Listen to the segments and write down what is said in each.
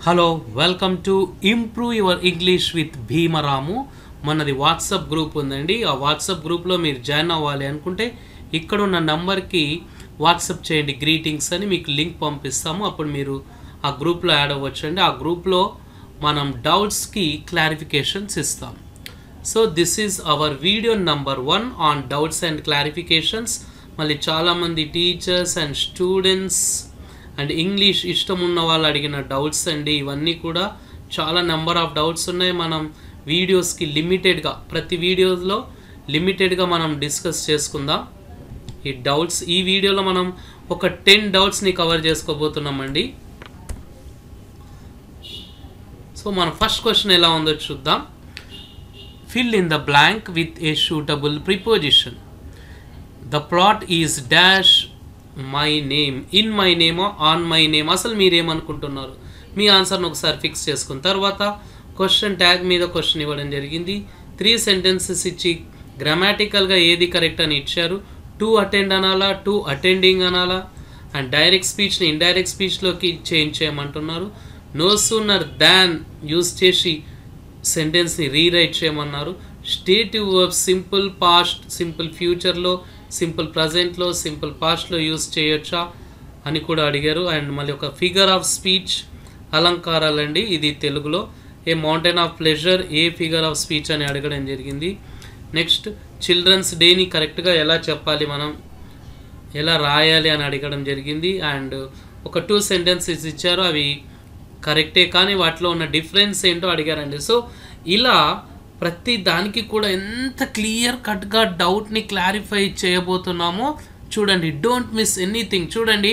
Hello welcome to improve your English with Bhimaramu. మనది WhatsApp group ఉందండి. ఆ వాట్సాప్ గ్రూప్లో మీరు జాయిన్ అవ్వాలి అనుకుంటే ఇక్కడ ఉన్న నంబర్కి వాట్సాప్ చేయండి, గ్రీటింగ్స్ అని మీకు లింక్ పంపిస్తాము. అప్పుడు మీరు ఆ గ్రూప్లో యాడ్ అవ్వచ్చు అండి. ఆ గ్రూప్లో మనం డౌట్స్కి క్లారిఫికేషన్స్ ఇస్తాం. So this is our video number 1 on doubts and clarifications. మళ్ళీ చాలామంది teachers and students and English ఇష్టం ఉన్న వాళ్ళు అడిగిన డౌట్స్ అండి. ఇవన్నీ కూడా చాలా నెంబర్ ఆఫ్ డౌట్స్ ఉన్నాయి. మనం వీడియోస్కి లిమిటెడ్గా, ప్రతి వీడియోలో లిమిటెడ్గా మనం డిస్కస్ చేసుకుందాం ఈ డౌట్స్. ఈ వీడియోలో మనం ఒక 10 డౌట్స్ని కవర్ చేసుకోబోతున్నామండి. సో మన ఫస్ట్ క్వశ్చన్ ఎలా ఉందో చూద్దాం. Fill in the blank with a suitable preposition. The plot is dash my name, in my name, on my name. అసలు మీరేమనుకుంటున్నారు? మీ ఆన్సర్ను ఒకసారి ఫిక్స్ చేసుకున్న తర్వాత క్వశ్చన్ ట్యాగ్ మీద క్వశ్చన్ ఇవ్వడం జరిగింది. 3 సెంటెన్సెస్ ఇచ్చి గ్రామాటికల్గా ఏది కరెక్ట్ అని ఇచ్చారు. టు అటెండ్ అనాలా, టు అటెండింగ్ అనాలా, అండ్ డైరెక్ట్ స్పీచ్ని ఇండైరెక్ట్ స్పీచ్లోకి చేంజ్ చేయమంటున్నారు. నో సూనర్ దాన్ యూజ్ చేసి సెంటెన్స్ని రీరైట్ చేయమన్నారు. స్టేటివ్ వర్బ్ సింపుల్ పాస్ట్, సింపుల్ ఫ్యూచర్లో, సింపుల్ ప్రజెంట్లో, సింపుల్ పాస్ట్లో యూజ్ చేయొచ్చా అని కూడా అడిగారు. అండ్ మళ్ళీ ఒక ఫిగర్ ఆఫ్ స్పీచ్ అలంకారాలండి, ఇది తెలుగులో. ఏ mountain of pleasure, A figure of speech అని అడగడం జరిగింది. నెక్స్ట్ చిల్డ్రన్స్ డేని కరెక్ట్గా ఎలా చెప్పాలి, మనం ఎలా రాయాలి అని అడగడం జరిగింది. అండ్ ఒక 2 సెంటెన్సెస్ ఇచ్చారు, అవి కరెక్టే కానీ వాటిలో ఉన్న డిఫరెన్స్ ఏంటో అడిగారండి. సో ఇలా ప్రతి దానికి కూడా ఎంత క్లియర్ కట్గా డౌట్ని క్లారిఫై చేయబోతున్నామో చూడండి. Don't miss anything. చూడండి,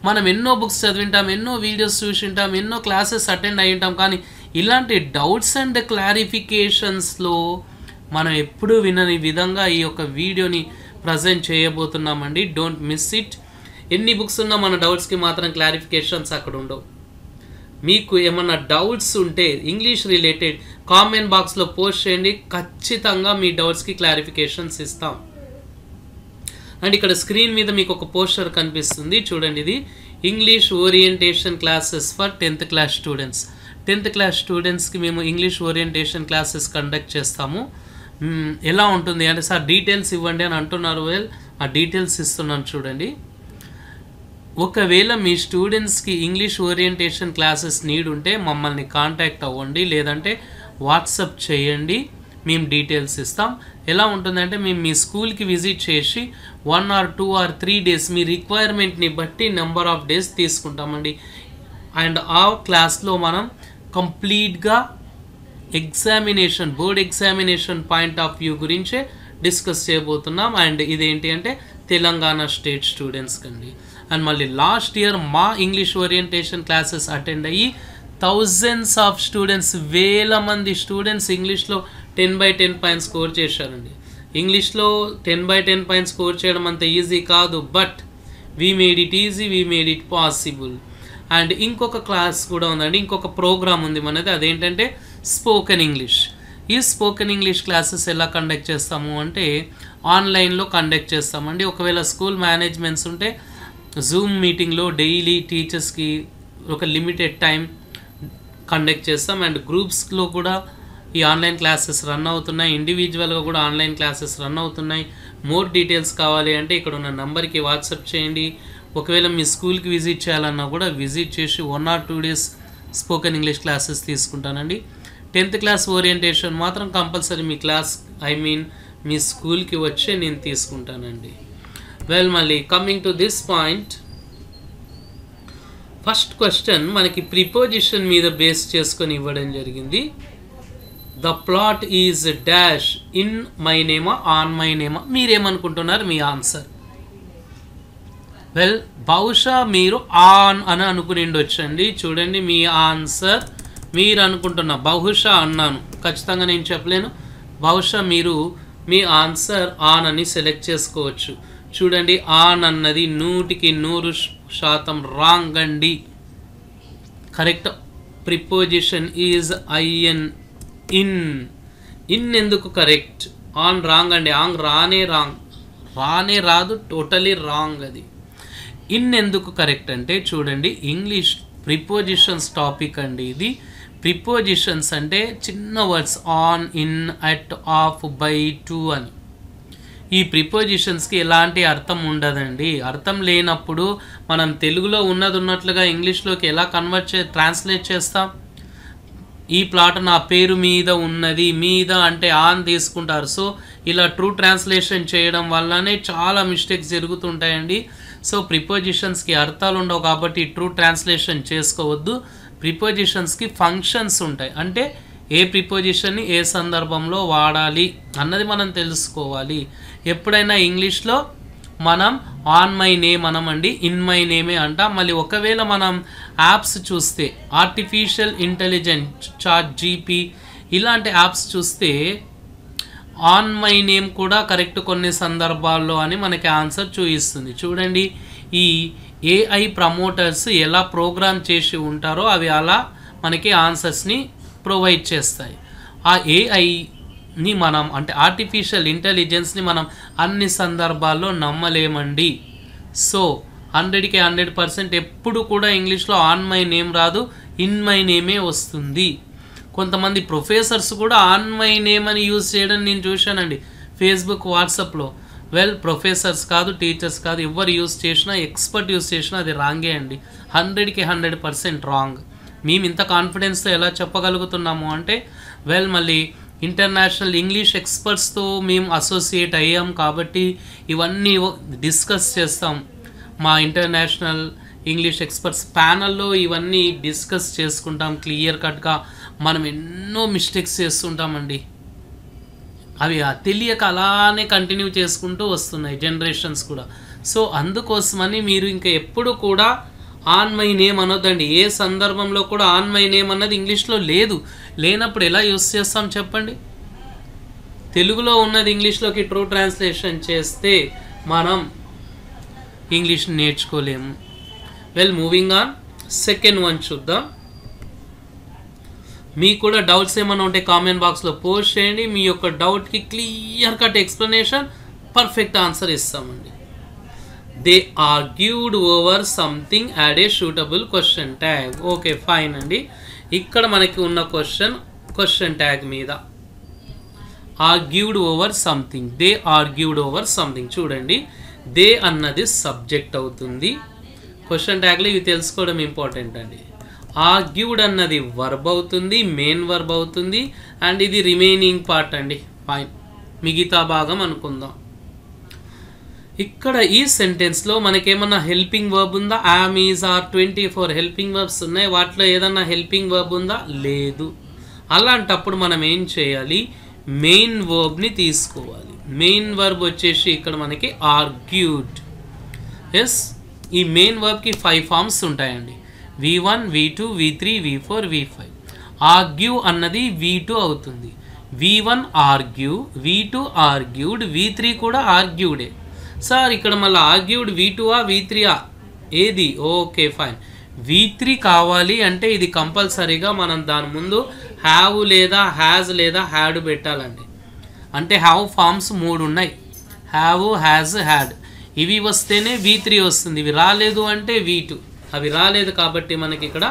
మనం ఎన్నో బుక్స్ చదివింటాం, ఎన్నో వీడియోస్ చూసింటాం, ఎన్నో క్లాసెస్ అటెండ్ అయ్యింటాం, కానీ ఇలాంటి డౌట్స్ అండ్ క్లారిఫికేషన్స్లో మనం ఎప్పుడూ వినని విధంగా ఈ యొక్క వీడియోని ప్రజెంట్ చేయబోతున్నామండి. Don't miss it. ఎన్ని బుక్స్ ఉన్నా మన డౌట్స్కి మాత్రం క్లారిఫికేషన్స్ అక్కడ ఉండవు. మీకు ఏమన్నా డౌట్స్ ఉంటే ఇంగ్లీష్ రిలేటెడ్ కామెంట్ బాక్స్లో పోస్ట్ చేయండి, ఖచ్చితంగా మీ డౌట్స్కి క్లారిఫికేషన్స్ ఇస్తాం. అండ్ ఇక్కడ స్క్రీన్ మీద మీకు ఒక పోస్టర్ కనిపిస్తుంది చూడండి. ఇది English orientation classes for 10th class students. 10th class స్టూడెంట్స్కి మేము ఇంగ్లీష్ ఓరియంటేషన్ క్లాసెస్ కండక్ట్ చేస్తాము. ఎలా ఉంటుంది అంటే, సార్ డీటెయిల్స్ ఇవ్వండి అని అంటున్నారు. ఆ డీటెయిల్స్ ఇస్తున్నాను చూడండి. ఒకవేళ మీ స్టూడెంట్స్కి ఇంగ్లీష్ ఓరియంటేషన్ క్లాసెస్ నీడ్ ఉంటే మమ్మల్ని కాంటాక్ట్ అవ్వండి, లేదంటే వాట్సాప్ చేయండి, మేము డీటెయిల్స్ ఇస్తాం. ఎలా ఉంటుందంటే, మేము మీ స్కూల్కి విజిట్ చేసి 1 or 2 or 3 days మీ రిక్వైర్మెంట్ని బట్టి నెంబర్ ఆఫ్ డేస్ తీసుకుంటామండి. అండ్ ఆ క్లాస్లో మనం కంప్లీట్గా examination, board examination point of view గురించే డిస్కస్ చేయబోతున్నాం. అండ్ ఇదేంటి అంటే తెలంగాణ స్టేట్ స్టూడెంట్స్కి అండి. అండ్ మళ్ళీ లాస్ట్ ఇయర్ మా ఇంగ్లీష్ ఓరియంటేషన్ క్లాసెస్ అటెండ్ అయ్యి థౌజండ్స్ ఆఫ్ స్టూడెంట్స్, వేల మంది స్టూడెంట్స్ ఇంగ్లీష్లో 10/10 పాయింట్స్ స్కోర్ చేశారండి. ఇంగ్లీష్లో 10/10 పాయింట్స్ స్కోర్ చేయడం అంత ఈజీ కాదు, but we made it easy, we made it possible. And ఇంకొక క్లాస్ కూడా ఉందండి, ఇంకొక ప్రోగ్రామ్ ఉంది మనది, అదేంటంటే స్పోకెన్ ఇంగ్లీష్. ఈ స్పోకెన్ ఇంగ్లీష్ క్లాసెస్ ఎలా కండక్ట్ చేస్తాము అంటే ఆన్లైన్లో కండక్ట్ చేస్తామండి. ఒకవేళ స్కూల్ మేనేజ్మెంట్స్ ఉంటే జూమ్ మీటింగ్లో డైలీ టీచర్స్కి ఒక లిమిటెడ్ టైం కండక్ట్ చేస్తాం. అండ్ గ్రూప్స్లో కూడా ఈ ఆన్లైన్ క్లాసెస్ రన్ అవుతున్నాయి, ఇండివిజువల్గా కూడా ఆన్లైన్ క్లాసెస్ రన్ అవుతున్నాయి. మోర్ డీటెయిల్స్ కావాలి అంటే ఇక్కడ ఉన్న నెంబర్కి వాట్సాప్ చేయండి. ఒకవేళ మీ స్కూల్కి విజిట్ చేయాలన్నా కూడా విజిట్ చేసి 1 or 2 days spoken English classes తీసుకుంటానండి. 10th క్లాస్ ఓరియంటేషన్ మాత్రం కంపల్సరీ మీ క్లాస్, మీ స్కూల్కి వచ్చే నేను తీసుకుంటానండి. వెల్, మళ్ళీ coming to this point, first question మనకి ప్రిపోజిషన్ మీద బేస్ చేసుకొని ఇవ్వడం జరిగింది. The plot is dash in my name, on my name. మీరేమనుకుంటున్నారు మీ ఆన్సర్? వెల్, బహుశా మీరు ఆన్ అని అనుకుని ఉండొచ్చండి. చూడండి, మీ ఆన్సర్ మీరు అనుకుంటున్నా, బహుశా అన్నాను, ఖచ్చితంగా నేను చెప్పలేను. బహుశా మీరు మీ ఆన్సర్ ఆన్ అని సెలెక్ట్ చేసుకోవచ్చు. చూడండి, ఆన్ అన్నది 100% రాంగ్ అండి. Correct preposition is I, N ఎందుకు కరెక్ట్? ఆన్ రాంగ్ అండి. ఆన్ రానే రాదు, టోటలీ రాంగ్ అది. ఇన్ ఎందుకు కరెక్ట్ అంటే, చూడండి, ఇంగ్లీష్ ప్రిపోజిషన్స్ టాపిక్ అండి ఇది. ప్రిపోజిషన్స్ అంటే చిన్న words on, in, at, of, by, to అని. ఈ ప్రిపోజిషన్స్కి ఎలాంటి అర్థం ఉండదండి. అర్థం లేనప్పుడు మనం తెలుగులో ఉన్నట్లుగా ఇంగ్లీష్లోకి ఎలా ట్రాన్స్లేట్ చేస్తాం? ఈ ప్లాట్ నా పేరు మీద ఉన్నది, మీద అంటే ఆన్ తీసుకుంటారు. సో ఇలా ట్రూ ట్రాన్స్లేషన్ చేయడం వల్లనే చాలా మిస్టేక్స్ జరుగుతుంటాయండి. సో ప్రిపోజిషన్స్కి అర్థాలు ఉండవు కాబట్టి ట్రూ ట్రాన్స్లేషన్ చేసుకోవద్దు. ప్రిపోజిషన్స్కి ఫంక్షన్స్ ఉంటాయి. అంటే ఏ ప్రిపోజిషన్ని ఏ సందర్భంలో వాడాలి అన్నది మనం తెలుసుకోవాలి. ఎప్పుడైనా ఇంగ్లీష్లో మనం ఆన్ మై నేమ్ అనమండి, ఇన్ మై నేమే అంటాం. మళ్ళీ ఒకవేళ మనం యాప్స్ చూస్తే ఆర్టిఫిషియల్ ఇంటెలిజెన్స్, చాట్ జీపీ ఇలాంటి యాప్స్ చూస్తే ఆన్ మై నేమ్ కూడా కరెక్ట్ కొన్ని సందర్భాల్లో అని మనకి ఆన్సర్ చూపిస్తుంది. చూడండి, ఈ ఏఐ ప్రమోటర్స్ ఎలా ప్రోగ్రామ్ చేసి ఉంటారో అవి అలా మనకి ఆన్సర్స్ని ప్రొవైడ్ చేస్తాయి. ఆ ఏఐని మనం అంటే ఆర్టిఫిషియల్ ఇంటెలిజెన్స్ని మనం అన్ని సందర్భాల్లో నమ్మలేమండి. సో 100కి 100% ఎప్పుడు కూడా ఇంగ్లీష్లో ఆన్ మై నేమ్ రాదు, ఇన్ మై నేమే వస్తుంది. కొంతమంది ప్రొఫెసర్స్ కూడా ఆన్ మై నేమ్ అని యూజ్ చేయడం నేను చూశానండి ఫేస్బుక్, వాట్సాప్లో. వెల్, ప్రొఫెసర్స్ కాదు, టీచర్స్ కాదు, ఎవరు యూజ్ చేసినా, ఎక్స్పర్ట్ యూజ్ చేసినా అది రాంగే అండి. 100కి 100% రాంగ్. మేము ఇంత కాన్ఫిడెన్స్తో ఎలా చెప్పగలుగుతున్నాము అంటే, వెల్ మళ్ళీ ఇంటర్నేషనల్ ఇంగ్లీష్ ఎక్స్పర్ట్స్తో మేము అసోసియేట్ అయ్యాం కాబట్టి ఇవన్నీ డిస్కస్ చేస్తాం. మా ఇంటర్నేషనల్ ఇంగ్లీష్ ఎక్స్పర్ట్స్ ప్యానల్లో ఇవన్నీ డిస్కస్ చేసుకుంటాం క్లియర్ కట్గా. మనం ఎన్నో మిస్టేక్స్ చేస్తుంటామండి, అవి తెలియక అలానే కంటిన్యూ చేసుకుంటూ వస్తున్నాయి జనరేషన్స్ కూడా. సో అందుకోసమని మీరు ఇంకా ఎప్పుడు కూడా ఆన్ మై నేమ్ అనొద్దండి. ఏ సందర్భంలో కూడా ఆన్ మై నేమ్ అన్నది ఇంగ్లీష్లో లేదు. లేనప్పుడు ఎలా యూస్ చేస్తాం చెప్పండి? తెలుగులో ఉన్నది ఇంగ్లీష్లోకి ట్రూ ట్రాన్స్లేషన్ చేస్తే మనం ఇంగ్లీష్ నేర్చుకోలేము. Well, moving on, second one చూద్దాం. మీకు కూడా డౌట్స్ ఏమైనా ఉంటే కామెంట్ బాక్స్లో పోస్ట్ చేయండి. మీ యొక్క డౌట్కి clear cut explanation, perfect answer ఇస్తామండి. They argued over something, add a suitable question tag. Okay, fine అండి. ఇక్కడ మనకి ఉన్న క్వశ్చన్ ట్యాగ్ మీద argued over something, they argued over something. చూడండి, దే అన్నది సబ్జెక్ట్ అవుతుంది. క్వశ్చన్ ట్యాగ్లో ఇవి తెలుసుకోవడం ఇంపార్టెంట్ అండి. ఆర్గ్యూడ్ అన్నది వర్బ్ అవుతుంది, మెయిన్ వర్బ్ అవుతుంది, అండ్ ఇది రిమైనింగ్ పార్ట్ అండి. ఫైన్, మిగతా భాగం అనుకుందాం. ఇక్కడ ఈ సెంటెన్స్లో మనకేమన్నా హెల్పింగ్ వర్బ్ ఉందా? Yam, is, are 24 helping verbs ఉన్నాయి. వాటిలో ఏదన్నా హెల్పింగ్ వర్బ్ ఉందా? లేదు. అలాంటప్పుడు మనం ఏం చేయాలి? మెయిన్ వర్బ్ని తీసుకోవాలి. మెయిన్ వర్బ్ వచ్చేసి ఇక్కడ మనకి ఆర్గ్యూడ్. ఎస్, ఈ మెయిన్ వర్బ్కి 5 ఫార్మ్స్ ఉంటాయండి. V1, V2, V3, V4, V5. Argue అన్నది V2 అవుతుంది. V1 argue, V2 argued, V3 కూడా ఆర్గ్యూడే. సార్ ఇక్కడ మళ్ళీ ఆర్గ్యూడ్ V2ఆ V3ఆ ఏది? Okay, fine. V3 కావాలి అంటే ఇది కంపల్సరీగా మనం దాని ముందు హ్యావ్ లేదా హ్యాజ్ లేదా హ్యాడ్ పెట్టాలండి. అంటే హ్యావ్ ఫార్మ్స్ 3 ఉన్నాయి, హ్యావ్, హ్యాజ్, హ్యాడ్. ఇవి వస్తేనే V3 వస్తుంది. ఇవి రాలేదు అంటే V2. అవి రాలేదు కాబట్టి మనకి ఇక్కడ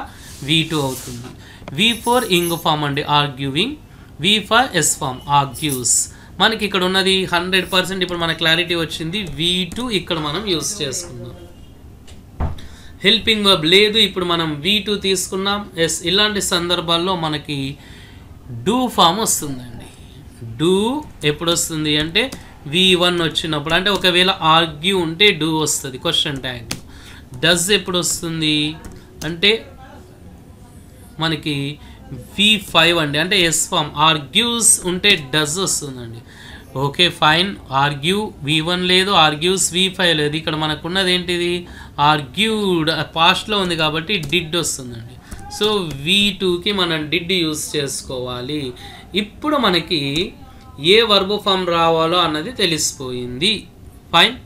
V2 అవుతుంది. V4 ఇంగ్ ఫామ్ అండి, ఆర్గ్యూవింగ్. V5 yes form, argues. మనకి ఇక్కడ ఉన్నది 100% ఇప్పుడు మన క్లారిటీ వచ్చింది. V2 ఇక్కడ మనం యూస్ చేసుకున్నాం. హెల్పింగ్ వర్బ్ లేదు, ఇప్పుడు మనం V2 తీసుకున్నాం. ఎస్, ఇలాంటి సందర్భాల్లో మనకి డూ ఫామ్ వస్తుందండి. డూ ఎప్పుడు వస్తుంది అంటే V1 వచ్చినప్పుడు. అంటే ఒకవేళ ఆర్గ్యూ ఉంటే డూ వస్తుంది క్వశ్చన్ ట్యాగ్. డస్ ఎప్పుడు వస్తుంది అంటే మనకి V5 అండి, అంటే ఎస్ ఫామ్. ఆర్గ్యూస్ ఉంటే డస్ వస్తుందండి. Okay, fine. ఆర్గ్యూ V1 లేదు, ఆర్గ్యూస్ V5 లేదు. ఇక్కడ మనకున్నది ఏంటిది? ఆర్గ్యూడ్ పాస్ట్లో ఉంది కాబట్టి డిడ్ వస్తుందండి. సో V2కి మనం డిడ్ యూస్ చేసుకోవాలి. ఇప్పుడు మనకి ఏ వర్బ్ ఫామ్ రావాలో అన్నది తెలిసిపోయింది. ఫైన్,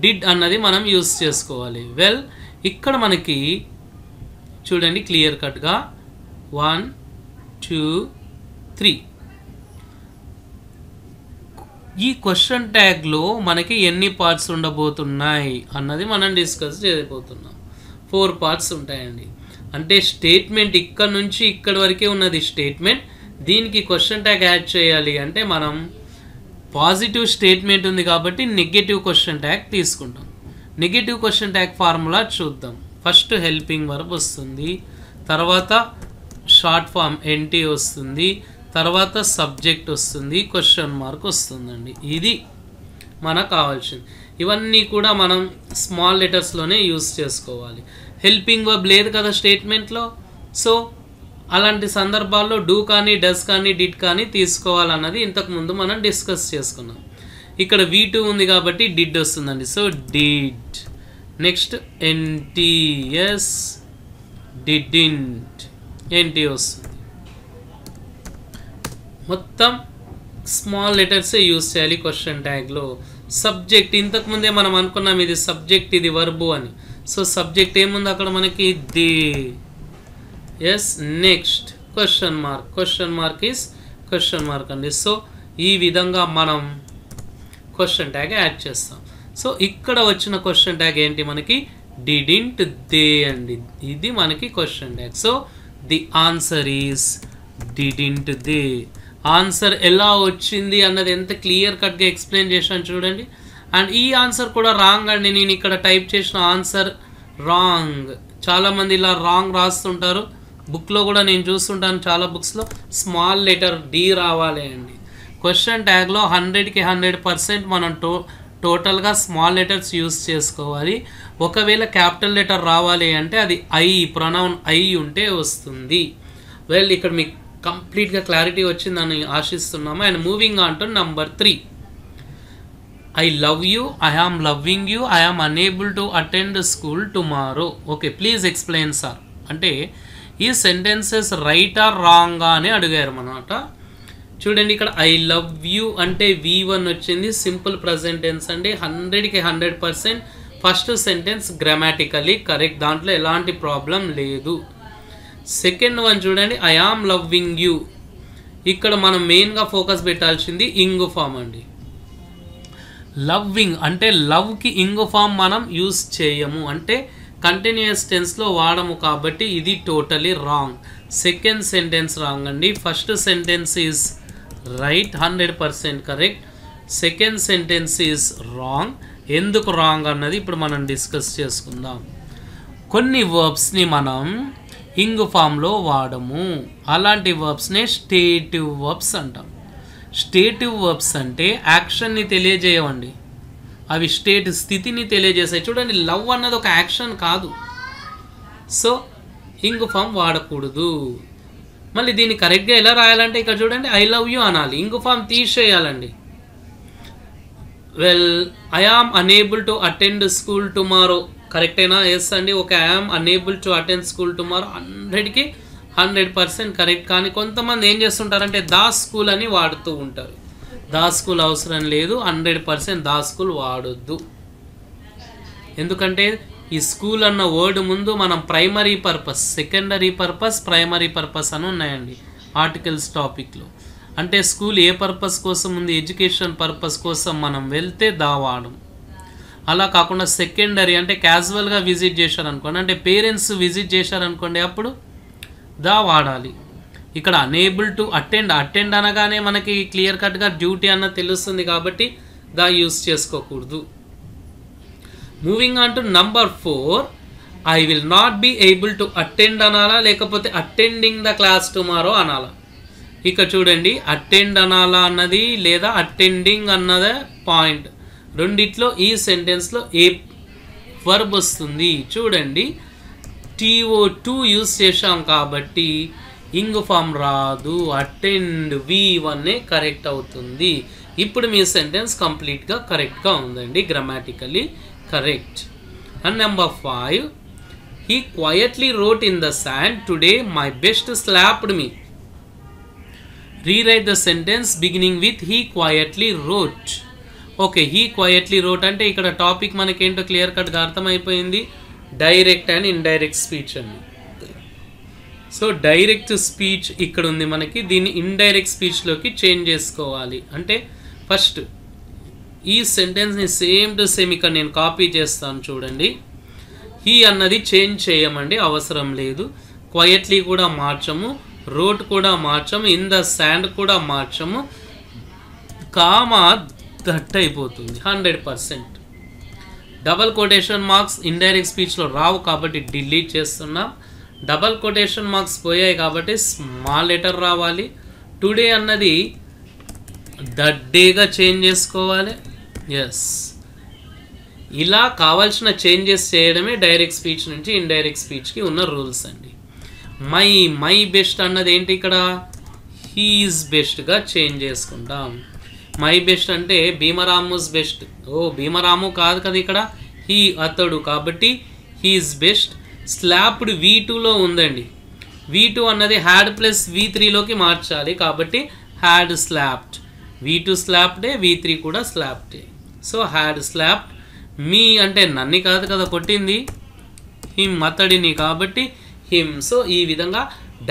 డిడ్ అన్నది మనం యూస్ చేసుకోవాలి. వెల్, ఇక్కడ మనకి చూడండి క్లియర్ కట్గా 1, 2, 3 ఈ క్వశ్చన్ ట్యాగ్లో మనకి ఎన్ని పార్ట్స్ ఉండబోతున్నాయి అన్నది మనం డిస్కస్ చేయబోతున్నాం. 4 పార్ట్స్ ఉంటాయండి. అంటే స్టేట్మెంట్ ఇక్కడ నుంచి ఇక్కడ వరకే ఉన్నది స్టేట్మెంట్. దీనికి క్వశ్చన్ ట్యాగ్ యాడ్ చేయాలి అంటే మనం పాజిటివ్ స్టేట్మెంట్ ఉంది కాబట్టి నెగటివ్ క్వశ్చన్ ట్యాగ్ తీసుకుంటాం. నెగటివ్ క్వశ్చన్ ట్యాగ్ ఫార్ములా చూద్దాం. ఫస్ట్ హెల్పింగ్ వర్బ్ వస్తుంది, తర్వాత షార్ట్ ఫామ్ ఎన్టీ వస్తుంది, తర్వాత సబ్జెక్ట్ వస్తుంది, క్వశ్చన్ మార్క్ వస్తుందండి. ఇది మనకు కావాల్సింది. ఇవన్నీ కూడా మనం స్మాల్ లెటర్స్లోనే యూస్ చేసుకోవాలి. హెల్పింగ్ వర్బ్ లేదు కదా స్టేట్మెంట్లో, సో అలాంటి సందర్భాల్లో డూ కానీ డస్ కానీ డిడ్ కానీ తీసుకోవాలన్నది ఇంతకుముందు మనం డిస్కస్ చేసుకున్నాం. ఇక్కడ V2 ఉంది కాబట్టి డిడ్ వస్తుందండి. So did. Next NTS డిడ్డింట్ NT వస్తుంది. మొత్తం స్మాల్ లెటర్సే యూస్ చేయాలి క్వశ్చన్ ట్యాగ్లో. సబ్జెక్ట్ ఇంతకుముందే మనం అనుకున్నాం ఇది సబ్జెక్ట్ ఇది వర్బు అని. సో సబ్జెక్ట్ ఏముంది అక్కడ మనకి they. Yes. Next question mark. Question mark is question mark అండి. సో ఈ విధంగా మనం క్వశ్చన్ ట్యాగ్ యాడ్ చేస్తాం. సో ఇక్కడ వచ్చిన క్వశ్చన్ ట్యాగ్ ఏంటి మనకి డిడింట్ దే అండి. ఇది మనకి question tag. So the answer is didn't they. Answer ఎలా వచ్చింది అన్నది ఎంత క్లియర్ కట్గా ఎక్స్ప్లెయిన్ చేశాను చూడండి. అండ్ ఈ ఆన్సర్ కూడా రాంగ్ అండి. నేను ఇక్కడ టైప్ చేసిన ఆన్సర్ రాంగ్. చాలామంది ఇలా రాంగ్ రాస్తుంటారు. బుక్లో కూడా నేను చూస్తుంటాను చాలా బుక్స్లో స్మాల్ లెటర్ డి రావాలి అండి. క్వశ్చన్ ట్యాగ్లో 100కి 100% మనం టోటల్గా స్మాల్ లెటర్స్ యూస్ చేసుకోవాలి. ఒకవేళ క్యాపిటల్ లెటర్ రావాలి అంటే అది ఐ, ప్రొనౌన్ ఐ ఉంటే వస్తుంది. వెల్ ఇక్కడ మీకు కంప్లీట్గా క్లారిటీ వచ్చిందని ఆశిస్తున్నాము. And moving on to number 3. I love you, I am loving you, I am unable to attend school tomorrow. Okay, please explain sir అంటే ఈ సెంటెన్సెస్ రైట్ ఆర్ రాంగ్ అని అడిగారు అన్నమాట. చూడండి ఇక్కడ ఐ లవ్ యూ అంటే V1 వచ్చింది, simple present tense అండి. 100కి 100% ఫస్ట్ సెంటెన్స్ గ్రామాటికల్లీ కరెక్ట్, దాంట్లో ఎలాంటి ప్రాబ్లం లేదు. సెకండ్ వన్ చూడండి ఐ ఆమ్ లవ్వింగ్ యూ. ఇక్కడ మనం మెయిన్గా ఫోకస్ పెట్టాల్సింది ఇంగు ఫామ్ అండి. లవ్వింగ్ అంటే లవ్కి ఇంగు ఫామ్ మనం యూస్ చేయము, అంటే కంటిన్యూస్ టెన్స్లో వాడము కాబట్టి ఇది totally wrong. Second sentence wrong అండి. First sentence is right, 100% correct. Second sentence is wrong. ఎందుకు రాంగ్ అన్నది ఇప్పుడు మనం డిస్కస్ చేసుకుందాం. కొన్ని వర్బ్స్ని మనం ఇంగు ఫామ్లో వాడము. అలాంటి వర్బ్స్నే స్టేటివ్ వర్బ్స్ అంటాం. స్టేటివ్ వర్బ్స్ అంటే యాక్షన్ని తెలియజేయవండి, అవి స్టేట్ స్థితిని తెలియజేస్తాయి. చూడండి లవ్ అన్నది ఒక యాక్షన్ కాదు, సో ఇంగు ఫామ్ వాడకూడదు. మళ్ళీ దీన్ని కరెక్ట్గా ఎలా రాయాలంటే ఇక్కడ చూడండి ఐ లవ్ యూ అనాలి, ఇంగు ఫామ్ తీసేయాలండి. Well I am unable to attend school tomorrow కరెక్టేనా? ఎస్ అండి. Okay, I am unable to attend school tomorrow 100కి 100% కరెక్ట్. కానీ కొంతమంది ఏం చేస్తుంటారంటే దా స్కూల్ అని వాడుతూ ఉంటారు. దా స్కూల్ అవసరం లేదు, 100% దా స్కూల్ వాడొద్దు. ఎందుకంటే ఈ స్కూల్ అన్న వర్డ్ ముందు మనం primary purpose, secondary purpose, primary purpose అని ఉన్నాయండి ఆర్టికల్స్ టాపిక్లో. అంటే స్కూల్ ఏ పర్పస్ కోసం ఉంది, ఎడ్యుకేషన్ పర్పస్ కోసం మనం వెళ్తే దా వాడం. అలా కాకుండా సెకండరీ అంటే క్యాజువల్గా విజిట్ చేశారనుకోండి, అంటే పేరెంట్స్ విజిట్ చేశారనుకోండి, అప్పుడు దా వాడాలి. ఇక్కడ అనేబుల్ టు అటెండ్, అటెండ్ అనగానే మనకి క్లియర్ కట్గా డ్యూటీ అన్న తెలుస్తుంది కాబట్టి దా యూస్ చేసుకోకూడదు. Moving on to number 4, I will not be able to attend అనాలా లేకపోతే అటెండింగ్ ద క్లాస్ టుమారో అనాలా? ఇక్కడ చూడండి అటెండ్ అనాలా అన్నది లేదా అటెండింగ్ అన్నదే పాయింట్. రెండిట్లో ఈ సెంటెన్స్లో ఏ వర్బ్ వస్తుంది చూడండి. TO2 యూస్ చేసాం కాబట్టి ఇంగు ఫామ్ రాదు, అటెండ్ V1 కరెక్ట్ అవుతుంది. ఇప్పుడు మీ సెంటెన్స్ కంప్లీట్గా కరెక్ట్గా ఉందండి, గ్రామాటికలీ correct. And number 5, he quietly wrote in the sand today my best slapped me. Rewrite the sentence beginning with he quietly wrote. Okay, he quietly wrote అంటే ఇక్కడ topic మనకేంటో clear కట్గా అర్థమైపోయింది. Direct and indirect speech అండి. So direct speech ఇక్కడ ఉంది మనకి, దీన్ని indirect స్పీచ్లోకి చేంజ్ చేసుకోవాలి. అంటే ఫస్ట్ ఈ సెంటెన్స్ని సేమ్ టు సేమ్ ఇక్కడ నేను కాపీ చేస్తాను చూడండి. హీ అన్నది చేంజ్ చేయమండి, అవసరం లేదు. క్వయట్లీ కూడా మార్చము, రోడ్ కూడా మార్చము, ఇన్ ద శాండ్ కూడా మార్చము, కామా దట్ అయిపోతుంది 100%. డబల్ కొటేషన్ మార్క్స్ ఇండైరెక్ట్ స్పీచ్లో రావు కాబట్టి డిలీట్ చేస్తున్నాం. డబల్ కొటేషన్ మార్క్స్ పోయాయి కాబట్టి స్మాల్ లెటర్ రావాలి. టుడే అన్నది దట్ డేగా చేంజ్ చేసుకోవాలి. ఎస్, ఇలా కావాల్సిన చేంజెస్ చేయడమే డైరెక్ట్ స్పీచ్ నుంచి ఇండైరెక్ట్ స్పీచ్కి ఉన్న రూల్స్ అండి. మై బెస్ట్ అన్నది ఏంటి, ఇక్కడ హీఈస్ బెస్ట్గా చేంజ్ చేసుకుంటాం. మై బెస్ట్ అంటే భీమరాముస్ బెస్ట్. భీమరాము కాదు కదా, ఇక్కడ హీ అతడు కాబట్టి హీఈస్ బెస్ట్. స్లాప్డ్ V2లో ఉందండి. V2 అన్నది హ్యాడ్ ప్లస్ V3లోకి మార్చాలి కాబట్టి హ్యాడ్ స్లాప్డ్. V2 స్లాప్డే, V3 కూడా స్లాప్డే. So had slapped. మీ అంటే నన్ని కాదు కదా కొట్టింది, హిమ్ అతడిని కాబట్టి హిమ్. సో ఈ విధంగా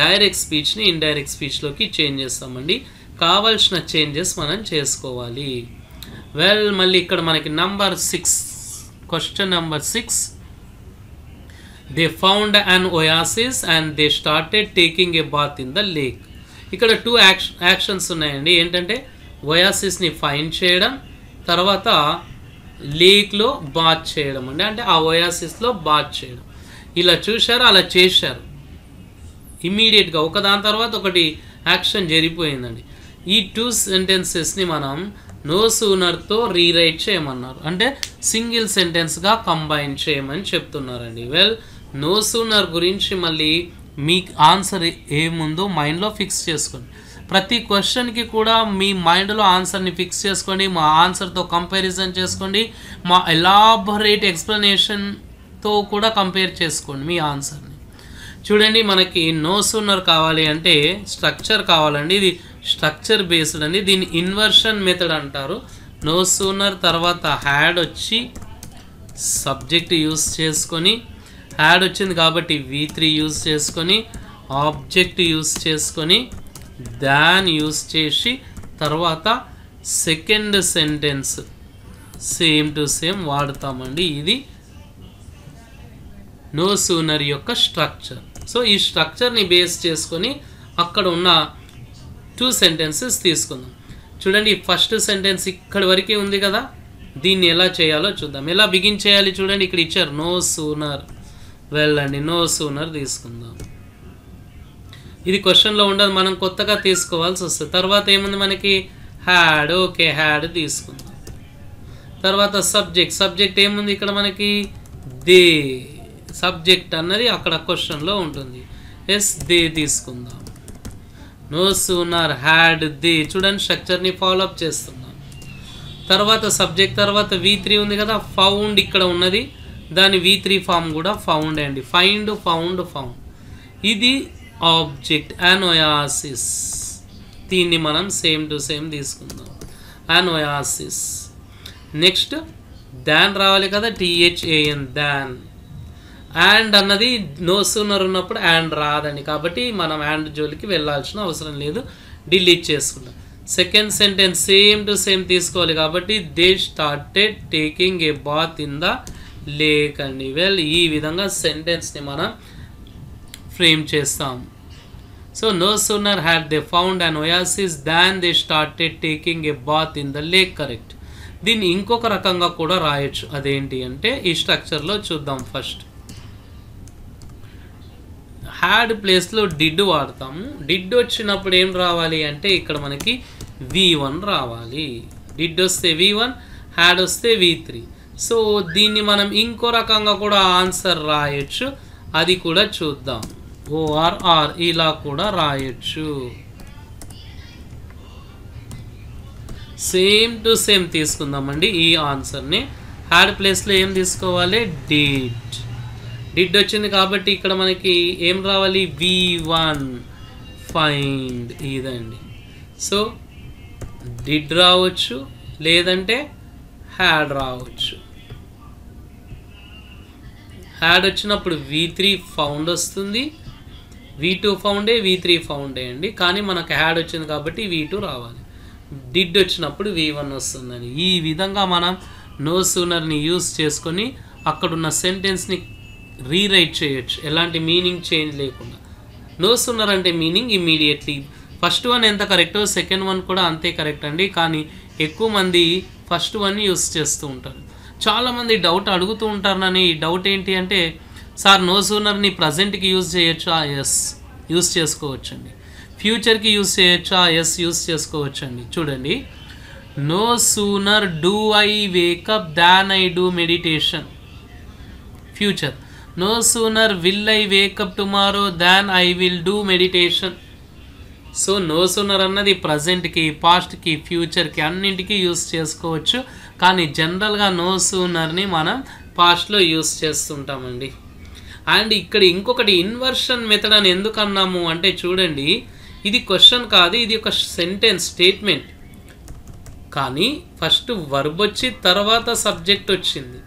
డైరెక్ట్ స్పీచ్ని ఇండైరెక్ట్ స్పీచ్లోకి చేంజ్ చేస్తామండి. కావాల్సిన చేంజెస్ మనం చేసుకోవాలి. మళ్ళీ ఇక్కడ మనకి number 6, question number 6. They found an oasis and they started taking a bath in the lake. ఇక్కడ 2 యాక్షన్స్ ఉన్నాయండి. ఏంటంటే ఒయాసిస్ని ఫైండ్ చేయడం, తర్వాత లేక్లో బాత్ చేయడం అండి. అంటే ఆ ఒయాసిస్లో బాత్ చేయడం. ఇలా చూశారు, అలా చేశారు. ఇమ్మీడియట్గా ఒకదాని తర్వాత ఒకటి యాక్షన్ జరిగిపోయిందండి. ఈ 2 సెంటెన్సెస్ని మనం నో సూనర్తో రీరైట్ చేయమన్నారు. అంటే సింగిల్ సెంటెన్స్గా కంబైన్ చేయమని చెప్తున్నారండి. నో సూనర్ గురించి మళ్ళీ మీ ఆన్సర్ ఏముందో మైండ్లో ఫిక్స్ చేసుకోండి. ప్రతి క్వశ్చన్కి కూడా మీ మైండ్లో ఆన్సర్ని ఫిక్స్ చేసుకోండి. మా ఆన్సర్తో కంపారిజన్ చేసుకోండి. మా ఎలాబొరేట్ ఎక్స్ప్లెనేషన్తో కూడా కంపేర్ చేసుకోండి మీ ఆన్సర్ని. చూడండి, మనకి నో సూనర్ కావాలి అంటే స్ట్రక్చర్ కావాలండి. ఇది స్ట్రక్చర్ బేస్డ్ అండి. దీన్ని ఇన్వర్షన్ మెథడ్ అంటారు. నో సూనర్ తర్వాత హ్యాడ్ వచ్చి సబ్జెక్ట్ యూస్ చేసుకొని, హ్యాడ్ వచ్చింది కాబట్టి V3 యూస్ చేసుకొని, ఆబ్జెక్ట్ యూస్ చేసుకొని, దాన్ యూస్ చేసి, తర్వాత second sentence same to same వాడతామండి. ఇది నో సూనర్ యొక్క స్ట్రక్చర్. సో ఈ స్ట్రక్చర్ని బేస్ చేసుకొని అక్కడ ఉన్న 2 సెంటెన్సెస్ తీసుకుందాం. చూడండి, ఫస్ట్ సెంటెన్స్ ఇక్కడి వరకే ఉంది కదా, దీన్ని ఎలా చేయాలో చూద్దాం. ఎలా బిగిన్ చేయాలి చూడండి, ఇక్కడ ఇచ్చారు నో సూనర్. అండి, నో సూనర్ తీసుకుందాం. ఇది క్వశ్చన్లో ఉండదు, మనం కొత్తగా తీసుకోవాల్సి వస్తుంది. తర్వాత ఏముంది మనకి హ్యాడ్. ఓకే, హ్యాడ్ తీసుకుందాం. తర్వాత సబ్జెక్ట్ ఏముంది ఇక్కడ మనకి దే. సబ్జెక్ట్ అన్నది అక్కడ క్వశ్చన్లో ఉంటుంది. ఎస్, దే తీసుకుందాం. No sooner had they. చూడండి, స్ట్రక్చర్ని ఫాలో అప్ చేస్తున్నాం. తర్వాత సబ్జెక్ట్ తర్వాత V3 ఉంది కదా, ఫౌండ్ ఇక్కడ ఉన్నది, దాని V3 ఫామ్ కూడా ఫౌండ్ అండి. Find, found. ఇది ఆబ్జెక్ట్ అనోయాసిస్. దీన్ని మనం సేమ్ టు సేమ్ తీసుకుందాం, అనోయాసిస్. నెక్స్ట్ దాన్ రావాలి కదా, THAN, దాన్. అండ్ అన్నది నో సూనర్ ఉన్నప్పుడు అండ్ రాదండి కాబట్టి మనం అండ్ జోలికి వెళ్ళాల్సిన అవసరం లేదు, డిలీట్ చేసుకుంటాం. Second sentence same to same తీసుకోవాలి కాబట్టి they started taking a bath in the lake అండి. ఈ విధంగా సెంటెన్స్ని మనం ఫ్రేమ్ చేస్తాం. So no sooner had they found an oasis than they started taking a bath in the lake. Correct. దీన్ని ఇంకొక రకంగా కూడా రాయొచ్చు. అదేంటి అంటే ఈ స్ట్రక్చర్లో చూద్దాం. ఫస్ట్ హ్యాడ్ ప్లేస్లో డిడ్ వాడతాము. డిడ్ వచ్చినప్పుడు ఏం రావాలి అంటే ఇక్కడ మనకి V1 రావాలి. డిడ్ వస్తే V1, హ్యాడ్ వస్తే V3. సో దీన్ని మనం ఇంకో రకంగా కూడా ఆన్సర్ రాయొచ్చు, అది కూడా చూద్దాం. OR ఇలా కూడా రాయొచ్చు. సేమ్ టు సేమ్ తీసుకుందామండి ఈ ఆన్సర్ని. హ్యాడ్ ప్లేస్లో ఏం తీసుకోవాలి, డిడ్ వచ్చింది కాబట్టి ఇక్కడ మనకి ఏం రావాలి, V1 ఫైండ్. ఇదండి. సో డిడ్ రావచ్చు, లేదంటే హ్యాడ్ రావచ్చు. హ్యాడ్ వచ్చినప్పుడు V3 ఫౌండ్ వస్తుంది, V2 ఫౌండే, V3 ఫౌండే అండి. కానీ మనకు హ్యాడ్ వచ్చింది కాబట్టి V2 రావాలి. డిడ్ వచ్చినప్పుడు V1 వస్తుందని. ఈ విధంగా మనం నో సూనర్ని యూస్ చేసుకొని అక్కడున్న సెంటెన్స్ని రీరైట్ చేయొచ్చు, ఎలాంటి మీనింగ్ చేంజ్ లేకుండా. నో సూనర్ అంటే మీనింగ్ ఇమ్మీడియట్లీ. ఫస్ట్ వన్ ఎంత కరెక్టో సెకండ్ వన్ కూడా అంతే కరెక్ట్ అండి. కానీ ఎక్కువ మంది ఫస్ట్ వన్ యూస్ చేస్తూ ఉంటారు. చాలామంది డౌట్ అడుగుతూ ఉంటారని. ఈ డౌట్ ఏంటి అంటే, సార్ నో సూనర్ని ప్రజెంట్కి యూజ్ చేయొచ్చా? ఎస్, యూజ్ చేసుకోవచ్చండి. ఫ్యూచర్కి యూజ్ చేయొచ్చా? ఎస్, యూజ్ చేసుకోవచ్చండి. చూడండి, no sooner do I wake up than I do meditation. Future, no sooner will I wake up tomorrow than I will do meditation. So no sooner అన్నది ప్రజెంట్కి, పాస్ట్కి, ఫ్యూచర్కి అన్నింటికి యూస్ చేసుకోవచ్చు. కానీ జనరల్గా నో సూనర్ని మనం పాస్ట్లో యూస్ చేస్తుంటామండి. అండ్ ఇక్కడ ఇంకొకటి ఇన్వర్షన్ మెథడ్ అని ఎందుకు అన్నాము అంటే, చూడండి, ఇది క్వశ్చన్ కాదు, ఇది ఒక సెంటెన్స్, స్టేట్మెంట్. కానీ ఫస్ట్ వర్బ్ వచ్చి తర్వాత సబ్జెక్ట్ వచ్చింది.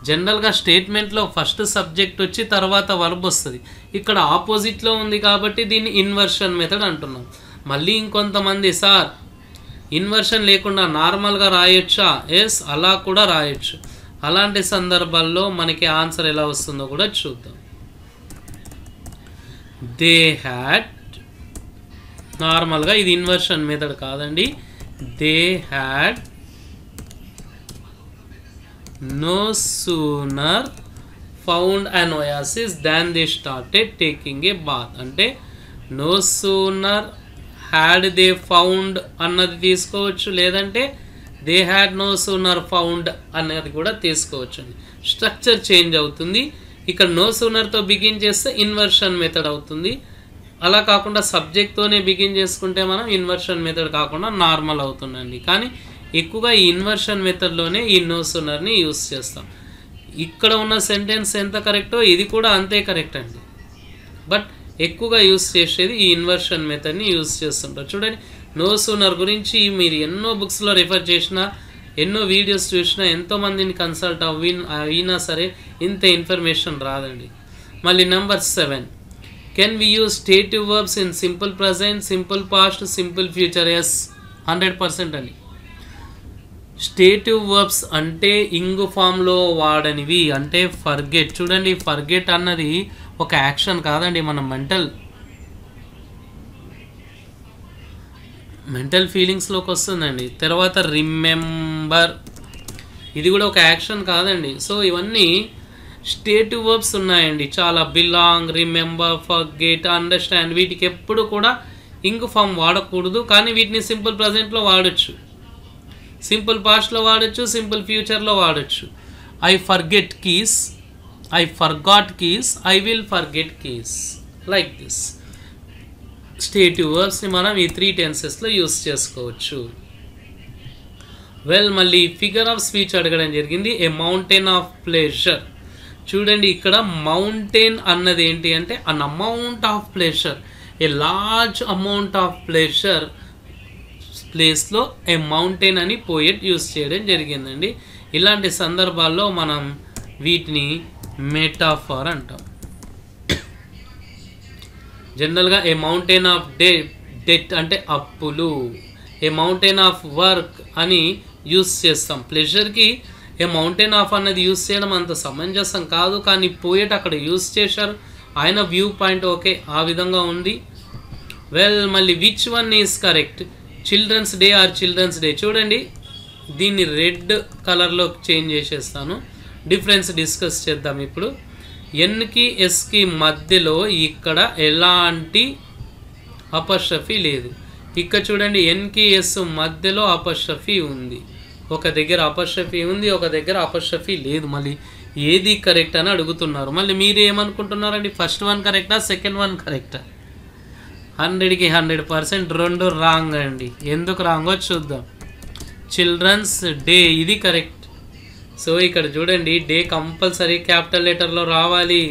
జనరల్గా స్టేట్మెంట్లో ఫస్ట్ సబ్జెక్ట్ వచ్చి తర్వాత వర్బ్ వస్తుంది. ఇక్కడ ఆపోజిట్లో ఉంది కాబట్టి దీన్ని ఇన్వర్షన్ మెథడ్ అంటున్నాం. మళ్ళీ ఇంకొంతమంది, సార్ ఇన్వర్షన్ లేకుండా నార్మల్గా రాయొచ్చా? ఎస్, అలా కూడా రాయొచ్చు. అలాంటి సందర్భాల్లో మనకి ఆన్సర్ ఎలా వస్తుందో కూడా చూద్దాం. దే హ్యాడ్, నార్మల్గా ఇది ఇన్వర్షన్ మెథడ్ కాదండి. They had no sooner found an oasis than they started taking a bath. అంటే no sooner had they found అన్నది తీసుకోవచ్చు, లేదంటే they had no sooner found అన్నది కూడా తీసుకోవచ్చు అండి. స్ట్రక్చర్ చేంజ్ అవుతుంది. ఇక్కడ no sooner తో బిగిన్ చేస్తే ఇన్వర్షన్ మెథడ్ అవుతుంది. అలా కాకుండా సబ్జెక్ట్తోనే బిగిన్ చేసుకుంటే మనం ఇన్వర్షన్ మెథడ్ కాకుండా నార్మల్ అవుతుందండి. కానీ ఎక్కువగా ఈ ఇన్వర్షన్ మెథడ్లోనే ఈ నో సూనర్ని యూస్ చేస్తాం. ఇక్కడ ఉన్న సెంటెన్స్ ఎంత కరెక్టో ఇది కూడా అంతే కరెక్ట్ అండి. బట్ ఎక్కువగా యూస్ చేసేది ఈ ఇన్వర్షన్ మెథడ్ని యూస్ చేస్తుంటారు. చూడండి, నో సూనర్ గురించి మీరు ఎన్నో బుక్స్లో రిఫర్ చేసినా, ఎన్నో వీడియోస్ చూసినా, ఎంతోమందిని కన్సల్ట్ అయినా సరే ఇంత ఇన్ఫర్మేషన్ రాదండి. మళ్ళీ number 7, can we use stative verbs in simple present, simple past, simple future? Yes, 100% అండి. స్టేటివ్ వర్బ్స్ అంటే ఇంగు ఫామ్లో వాడనివి. అంటే ఫర్గెట్, చూడండి, ఫర్గెట్ అన్నది ఒక యాక్షన్ కాదండి, మన మెంటల్ ఫీలింగ్స్లోకి వస్తుందండి. తర్వాత రిమెంబర్, ఇది కూడా ఒక యాక్షన్ కాదండి. సో ఇవన్నీ స్టేటివ్ వర్బ్స్ ఉన్నాయండి చాలా. బిలాంగ్, రిమెంబర్, ఫర్గెట్, అండర్స్టాండ్, వీటికి ఎప్పుడు కూడా ఇంగు ఫామ్ వాడకూడదు. కానీ వీటిని సింపుల్ ప్రజెంట్లో వాడచ్చు, సింపుల్ పాస్ట్లో వాడచ్చు, సింపుల్ ఫ్యూచర్లో వాడచ్చు. I forget keys, I forgot keys, I will forget keys, like this. Stative వర్బ్స్ని మనం ఈ 3 టెన్సెస్లో యూస్ చేసుకోవచ్చు. వెల్, మళ్ళీ ఫిగర్ ఆఫ్ స్పీచ్ అడగడం జరిగింది. A mountain of pleasure. చూడండి, ఇక్కడ మౌంటైన్ అన్నది ఏంటి అంటే an amount of pleasure, a large amount of pleasure ప్లేస్లో ఏ మౌంటైన్ అని పోయెట్ యూస్ చేయడం జరిగిందండి. ఇలాంటి సందర్భాల్లో మనం వీటిని మెటాఫర్ అంటాం. జనరల్గా ఏ మౌంటైన్ ఆఫ్ డెట్ అంటే అప్పులు, ఏ మౌంటైన్ ఆఫ్ వర్క్ అని యూస్ చేస్తాం. ప్లెజర్కి ఏ మౌంటైన్ ఆఫ్ అన్నది యూస్ చేయడం అంత సమంజసం కాదు, కానీ పోయెట్ అక్కడ యూస్ చేశారు. ఆయన వ్యూ పాయింట్ ఓకే, ఆ విధంగా ఉంది. వెల్, మళ్ళీ which one is correct? Children's day or children's day. చూడండి, దీన్ని రెడ్ కలర్లో చేంజ్ చేసేస్తాను. డిఫరెన్స్ డిస్కస్ చేద్దాం ఇప్పుడు. ఎన్కి ఎస్కి మధ్యలో ఇక్కడ ఎలాంటి అపస్ట్రఫీ లేదు. ఇక్కడ చూడండి, ఎన్కి ఎస్ మధ్యలో అపస్ట్రఫీ ఉంది. ఒక దగ్గర అపస్ట్రఫీ ఉంది, ఒక దగ్గర అపస్ట్రఫీ లేదు. మళ్ళీ ఏది కరెక్ట్ అని అడుగుతున్నారు. మళ్ళీ మీరు ఏమనుకుంటున్నారండి? ఫస్ట్ వన్ కరెక్టా, సెకండ్ వన్ కరెక్టా? 100కి 100% రెండు రాంగ్ అండి. ఎందుకు రాంగో చూద్దాం. చిల్డ్రన్స్ డే ఇది కరెక్ట్. సో ఇక్కడ చూడండి, డే కంపల్సరీ క్యాపిటల్ లెటర్లో రావాలి.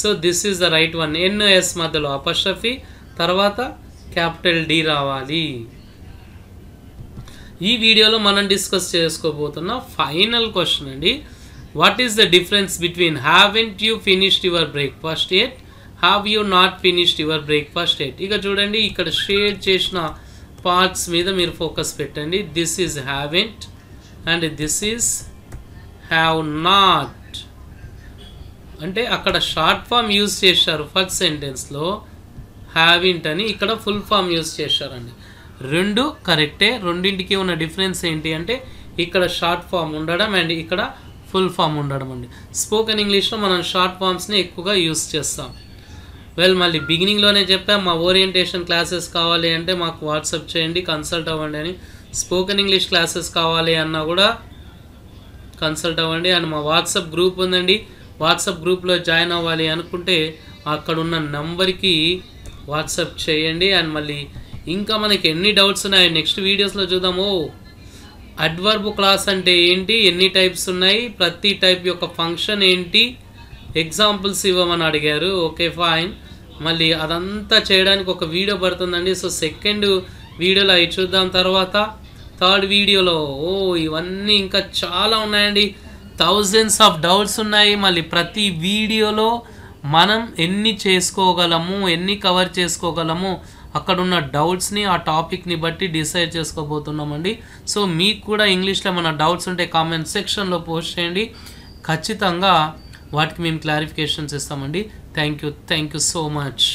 So this is the right one. N S మధ్యలో అపస్ట్రఫీ, తర్వాత క్యాపిటల్ డి రావాలి. ఈ వీడియోలో మనం డిస్కస్ చేసుకోబోతున్న ఫైనల్ క్వశ్చన్ అండి. What is the difference between haven't you finished your breakfast yet, have you not finished your breakfast at? ఇక చూడండి, ఇక్కడ షేర్ చేసిన పార్ట్స్ మీద మీరు ఫోకస్ పెట్టండి. This is haven't and this is have not. అంటే అక్కడ షార్ట్ ఫామ్ యూజ్ చేశారు ఫస్ట్ సెంటెన్స్లో హ్యావింట్ అని, ఇక్కడ ఫుల్ ఫామ్ యూజ్ చేశారండి. రెండు కరెక్టే. రెండింటికి ఉన్న డిఫరెన్స్ ఏంటి అంటే ఇక్కడ షార్ట్ ఫామ్ ఉండడం అండ్ ఇక్కడ ఫుల్ ఫామ్ ఉండడం అండి. స్పోకెన్ ఇంగ్లీష్లో మనం షార్ట్ ఫామ్స్ని ఎక్కువగా యూజ్ చేస్తాం. మళ్ళీ బిగినింగ్లోనే చెప్పాం, మా ఓరియంటేషన్ క్లాసెస్ కావాలి అంటే మాకు వాట్సాప్ చేయండి, కన్సల్ట్ అవ్వండి అని. స్పోకెన్ ఇంగ్లీష్ క్లాసెస్ కావాలి అన్నా కూడా కన్సల్ట్ అవ్వండి. అండ్ మా వాట్సాప్ గ్రూప్ ఉందండి, వాట్సాప్ గ్రూప్లో జాయిన్ అవ్వాలి అనుకుంటే అక్కడున్న నంబర్కి వాట్సాప్ చేయండి. అండ్ మళ్ళీ ఇంకా మనకి ఎన్ని డౌట్స్ ఉన్నాయి నెక్స్ట్ వీడియోస్లో చూద్దాము. అడ్వర్బ్ క్లాస్ అంటే ఏంటి, ఎన్ని టైప్స్ ఉన్నాయి, ప్రతి టైప్ యొక్క ఫంక్షన్ ఏంటి, ఎగ్జాంపుల్స్ ఇవ్వమని అడిగారు. Okay fine. మళ్ళీ అదంతా చేయడానికి ఒక వీడియో పడుతుందండి. సో సెకండ్ వీడియోలో అవి చూద్దాం. తర్వాత థర్డ్ వీడియోలో ఇవన్నీ ఇంకా చాలా ఉన్నాయండి, థౌజండ్స్ ఆఫ్ డౌట్స్ ఉన్నాయి. మళ్ళీ ప్రతి వీడియోలో మనం ఎన్ని చేసుకోగలము, ఎన్ని కవర్ చేసుకోగలము, అక్కడున్న డౌట్స్ని ఆ టాపిక్ని బట్టి డిసైడ్ చేసుకోబోతున్నామండి. సో మీకు కూడా ఇంగ్లీష్లో ఏమైనా డౌట్స్ ఉంటే కామెంట్ సెక్షన్లో పోస్ట్ చేయండి, ఖచ్చితంగా వాటికి మేము క్లారిఫికేషన్స్ ఇస్తామండి. Thank you so much.